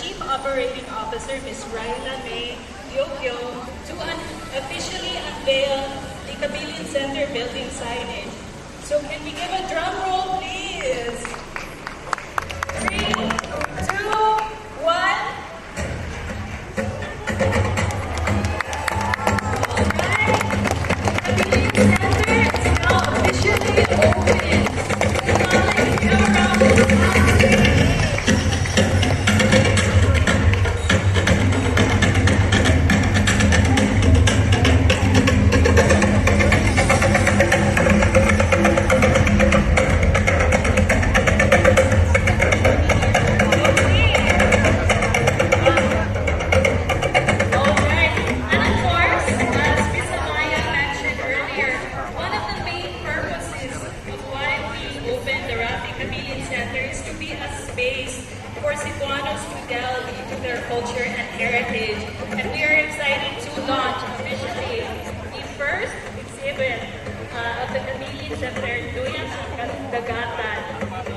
Chief Operating Officer, Ms. Raila May Yokyo, to officially unveil the Kabilin Center building signage. So can we give a drum roll, please? 3, 2, 1. Kabilin Center is to be a space for Cebuanos to delve into their culture and heritage. And we are excited to launch officially the first exhibit of the Kabilin Center, Duyang ang Dagatan,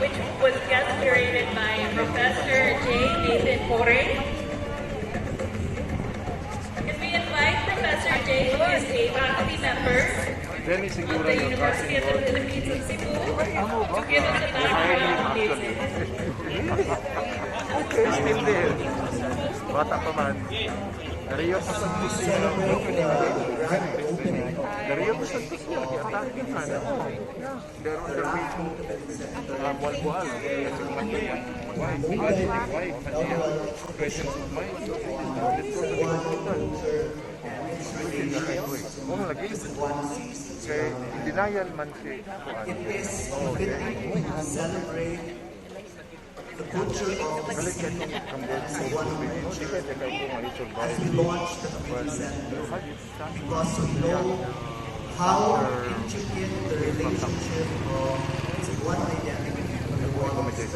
which was guest curated by Professor J. Nathan Corey. Can we invite Professor J, who is a faculty member of the University of the Philippines in Cebu, to give us a background on this. Okay, still there. Bata pa man. Nariyo pa sa picture. Nariyo pa sa picture. Attacking man. They're on their way to Bual-Bual. Why? Questions of mine. Let's go to the hospital. Oh, lagi. Kaya denial man siya. It is fitting to celebrate the culture of Cebuano culture as we launch the Kabilin Center, because we know how intricate the relationship of Cebuano identity with the world is.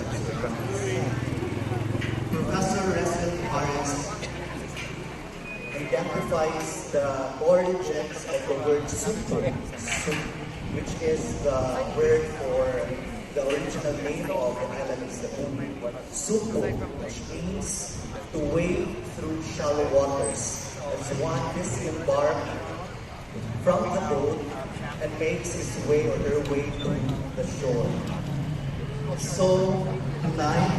Professor Rafi identifies the origins of the word "supo," which is the word for the original name of the island of Cebu. Supo, which means to wade through shallow waters, as one disembarks from the boat and makes his way or her way to the shore. So tonight,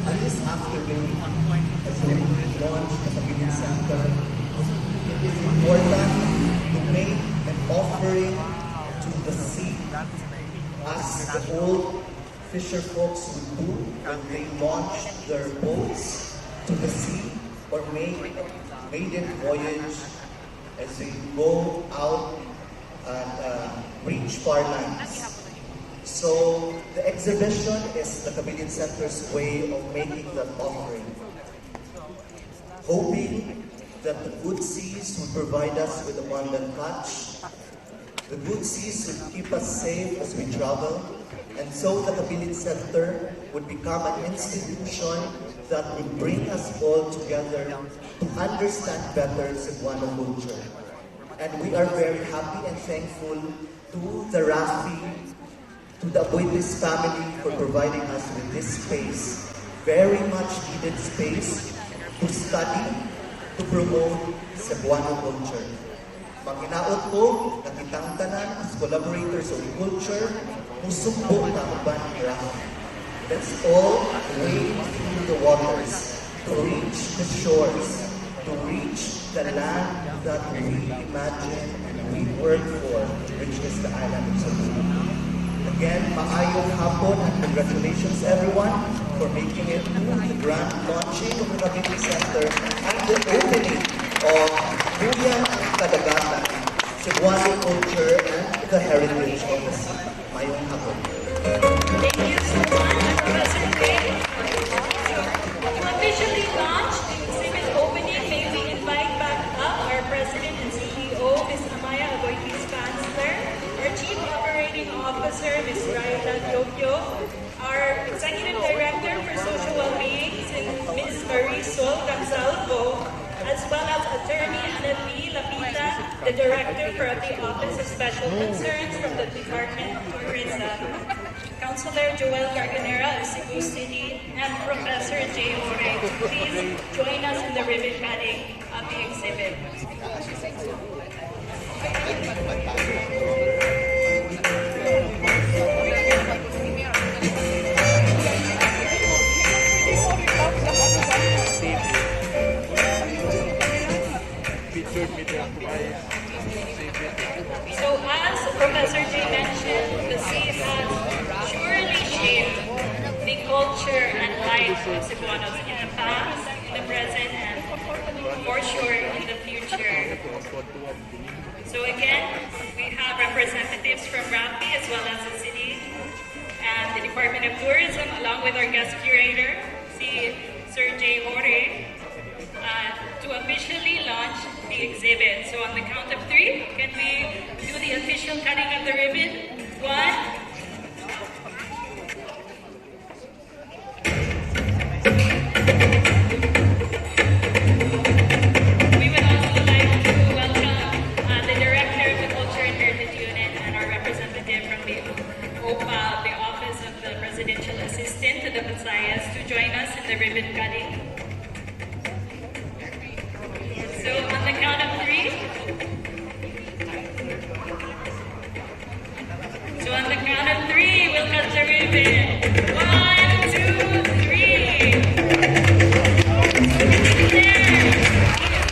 and this afternoon, as we launch the Kabilin Center, it is important to make an offering to the sea, as the old fisher folks would do when they launched their boats to the sea or make maiden voyage as they go out and reach far lands. So the exhibition is the Kabilin Center's way of making that offering, hoping that the good seas will provide us with abundant catch. The good seas will keep us safe as we travel, and so the Kabilin Center would become an institution that would bring us all together to understand better Cebuano culture. And we are very happy and thankful to the Rafi, to the Aboitiz family for providing us with this space, very much needed space to study, to promote Cebuano culture. Panginaot ko, nakitang tanan as collaborators of culture, musumbo na uban ni Rafi. Let's all wade through the waters to reach the shores, to reach the land that we imagine and we work for, which is the island of Cebu. Again, maayong hapon and congratulations everyone for making it to the grand launching of the Kabilin Center and the opening of Duyang ang Kadagatan, Cebuano culture and the heritage of the sea. Maayong hapon. Thank you so much, Professor Ray. To officially launch the exhibit opening, may we invite back up our President and CEO, Ms. Ramon Aboitiz Foundation Inc, our Chief Operating Officer, Ms. Raila Yokyo, our Executive Director for Social Wellbeing, Ms. Marisol Capsalvo, as well as Attorney Annalie Lapita, the Director for the Office of Special Concerns from the Department of Tourism. Councilor Joel Carganera of Cebu City, and Professor J. Ore to please join us in the ribbon cutting of the exhibit. So as Professor J mentioned, the sea has surely shaped the culture and life of Cebuanos in the past, in the present, and for sure in the future. So again, we have representatives from Rafi as well as the city and the Department of Tourism, along with our guest curator, si Sir J. Ore, to officially launch the exhibit. So on the count of 3, can we do the official cutting of the ribbon? 1, we would also like to welcome the Director of the Culture and Heritage Unit and our representative from the OPA, the Office of the Presidential Assistant to the Visayas, to join us in the ribbon cutting. So on the count of 3. So on the count of 3, we'll cut the ribbon. 1, 2, 3. There.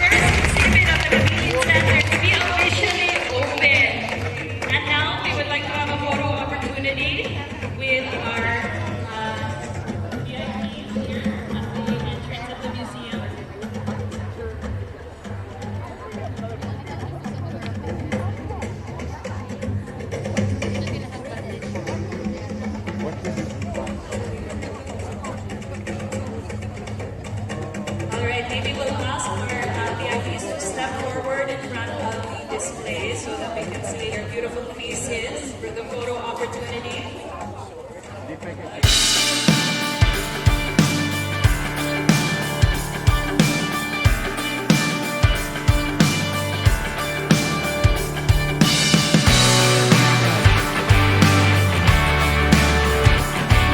First exhibit of the Kabilin Center to be officially open. And now we would like to have a photo opportunity with our VIPs here at the entrance of the museum. Alright, maybe we'll ask our VIPs to step forward in front of the display so that we can see your beautiful faces for the photo opportunity.